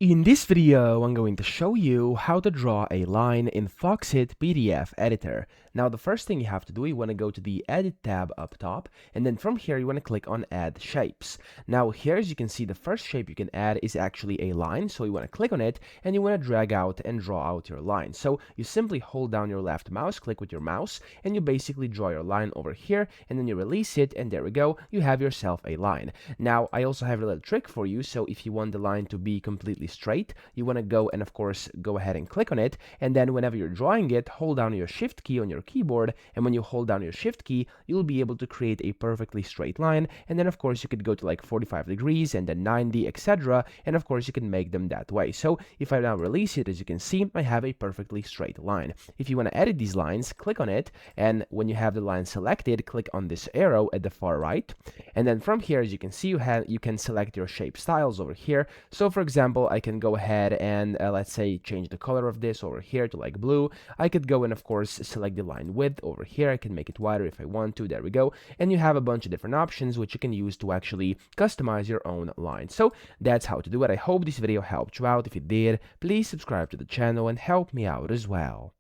In this video, I'm going to show you how to draw a line in Foxit PDF Editor. Now, the first thing you have to do, you want to go to the Edit tab up top, and then from here, you want to click on Add Shapes. Now, here, as you can see, the first shape you can add is actually a line, so you want to click on it, and you want to drag out and draw out your line. So, you simply hold down your left mouse, click with your mouse, and you basically draw your line over here, and then you release it, and there we go, you have yourself a line. Now, I also have a little trick for you, so if you want the line to be completely straight, you want to go and of course go ahead and click on it, and then whenever you're drawing it, hold down your shift key on your keyboard, and when you hold down your shift key, you'll be able to create a perfectly straight line, and then of course you could go to like 45 degrees and then 90, etc., and of course you can make them that way. So if I now release it, as you can see, I have a perfectly straight line. If you want to edit these lines, click on it, and when you have the line selected, click on this arrow at the far right, and then from here, as you can see, you can select your shape styles over here. So for example, I can go ahead and let's say change the color of this over here to like blue. I could go and of course select the line width over here. I can make it wider if I want to. There we go. And you have a bunch of different options which you can use to actually customize your own line. So that's how to do it. I hope this video helped you out. If it did, please subscribe to the channel and help me out as well.